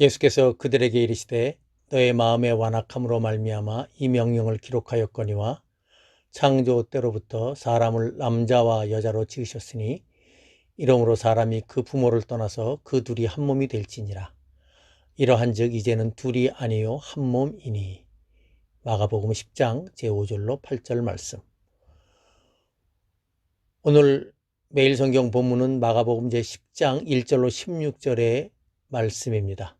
예수께서 그들에게 이르시되 너의 마음의 완악함으로 말미암아 이 명령을 기록하였거니와 창조 때로부터 사람을 남자와 여자로 지으셨으니 이러므로 사람이 그 부모를 떠나서 그 둘이 한 몸이 될지니라. 이러한즉 이제는 둘이 아니요 한 몸이니. 마가복음 10장 제5절로 8절 말씀. 오늘 매일 성경 본문은 마가복음 제10장 1절로 16절의 말씀입니다.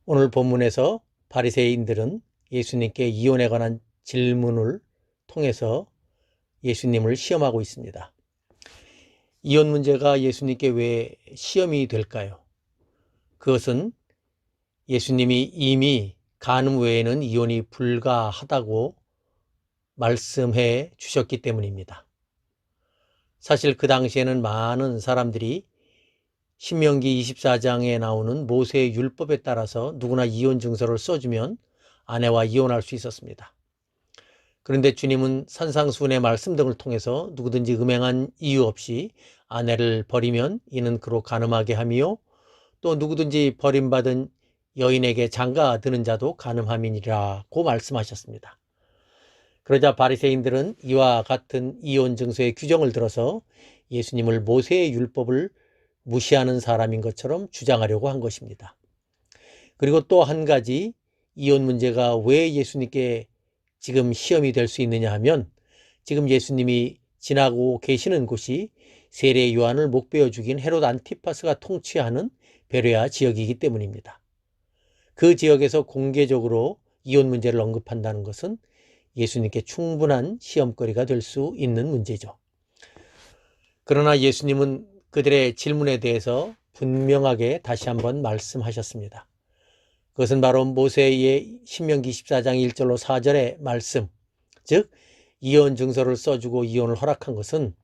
오늘 본문에서 바리새인들은 예수님께 이혼에 관한 질문을 통해서 예수님을 시험하고 있습니다. 이혼 문제가 예수님께 왜 시험이 될까요? 그것은 예수님이 이미 간음 외에는 이혼이 불가하다고 말씀해 주셨기 때문입니다. 사실 그 당시에는 많은 사람들이 신명기 24장에 나오는 모세의 율법에 따라서 누구나 이혼 증서를 써주면 아내와 이혼할 수 있었습니다. 그런데 주님은 산상수훈의 말씀 등을 통해서 누구든지 음행한 이유 없이 아내를 버리면 이는 그로 간음하게 하며 또 누구든지 버림받은 여인에게 장가드는 자도 간음함이니라고 말씀하셨습니다. 그러자 바리새인들은 이와 같은 이혼 증서의 규정을 들어서 예수님을 모세의 율법을 무시하는 사람인 것처럼 주장하려고 한 것입니다. 그리고 또 한 가지 이혼 문제가 왜 예수님께 지금 시험이 될 수 있느냐 하면 지금 예수님이 지나고 계시는 곳이 세례 요한을 목베어 죽인 헤롯 안티파스가 통치하는 베레아 지역이기 때문입니다. 그 지역에서 공개적으로 이혼 문제를 언급한다는 것은 예수님께 충분한 시험거리가 될 수 있는 문제죠. 그러나 예수님은 그들의 질문에 대해서 분명하게 다시 한번 말씀하셨습니다. 그것은 바로 모세의 신명기 14장 1절로 4절의 말씀, 즉 이혼 증서를 써주고 이혼을 허락한 것은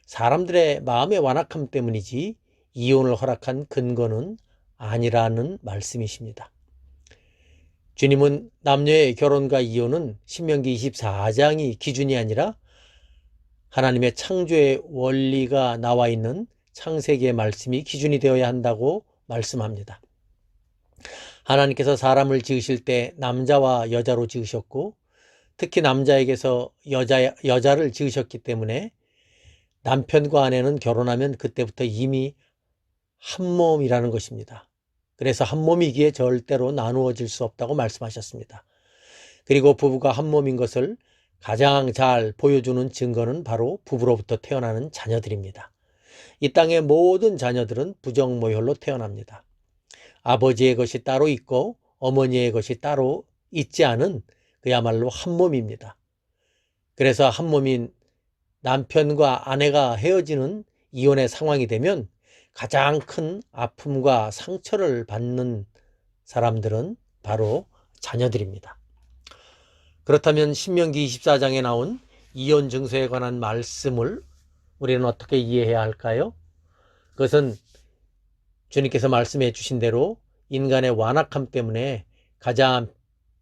사람들의 마음의 완악함 때문이지 이혼을 허락한 근거는 아니라는 말씀이십니다. 주님은 남녀의 결혼과 이혼은 신명기 24장이 기준이 아니라 하나님의 창조의 원리가 나와 있는 창세기의 말씀이 기준이 되어야 한다고 말씀합니다. 하나님께서 사람을 지으실 때 남자와 여자로 지으셨고 특히 남자에게서 여자를 지으셨기 때문에 남편과 아내는 결혼하면 그때부터 이미 한 몸이라는 것입니다. 그래서 한 몸이기에 절대로 나누어질 수 없다고 말씀하셨습니다. 그리고 부부가 한 몸인 것을 가장 잘 보여주는 증거는 바로 부부로부터 태어나는 자녀들입니다. 이 땅의 모든 자녀들은 부정모혈로 태어납니다. 아버지의 것이 따로 있고 어머니의 것이 따로 있지 않은 그야말로 한 몸입니다. 그래서 한 몸인 남편과 아내가 헤어지는 이혼의 상황이 되면 가장 큰 아픔과 상처를 받는 사람들은 바로 자녀들입니다. 그렇다면 신명기 24장에 나온 이혼 증서에 관한 말씀을 우리는 어떻게 이해해야 할까요? 그것은 주님께서 말씀해 주신 대로 인간의 완악함 때문에 가장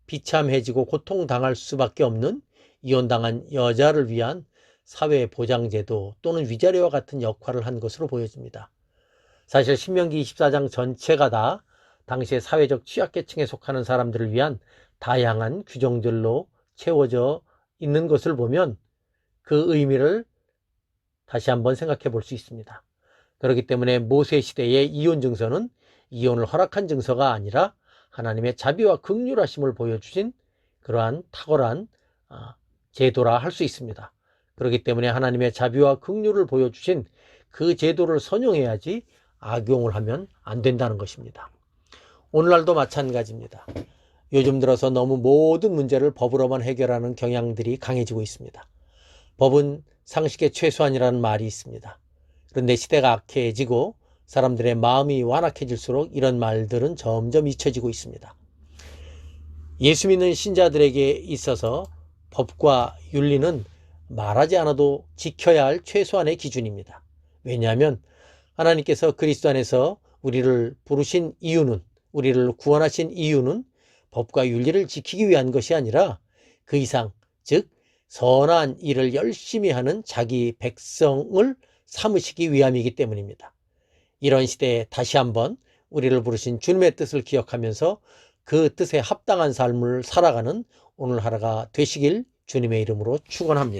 비참해지고 고통당할 수밖에 없는 이혼당한 여자를 위한 사회보장제도 또는 위자료와 같은 역할을 한 것으로 보여집니다. 사실 신명기 24장 전체가 다 당시의 사회적 취약계층에 속하는 사람들을 위한 다양한 규정들로 채워져 있는 것을 보면 그 의미를 다시 한번 생각해 볼 수 있습니다. 그렇기 때문에 모세 시대의 이혼 증서는 이혼을 허락한 증서가 아니라 하나님의 자비와 긍휼하심을 보여주신 그러한 탁월한 제도라 할 수 있습니다. 그렇기 때문에 하나님의 자비와 긍휼을 보여주신 그 제도를 선용해야지 악용을 하면 안 된다는 것입니다. 오늘날도 마찬가지입니다. 요즘 들어서 너무 모든 문제를 법으로만 해결하는 경향들이 강해지고 있습니다. 법은 상식의 최소한이라는 말이 있습니다. 그런데 시대가 악해지고 사람들의 마음이 완악해질수록 이런 말들은 점점 잊혀지고 있습니다. 예수 믿는 신자들에게 있어서 법과 윤리는 말하지 않아도 지켜야 할 최소한의 기준입니다. 왜냐하면 하나님께서 그리스도 안에서 우리를 부르신 이유는, 우리를 구원하신 이유는 법과 윤리를 지키기 위한 것이 아니라 그 이상, 즉 선한 일을 열심히 하는 자기 백성을 삼으시기 위함이기 때문입니다. 이런 시대에 다시 한번 우리를 부르신 주님의 뜻을 기억하면서 그 뜻에 합당한 삶을 살아가는 오늘 하루가 되시길 주님의 이름으로 축원합니다.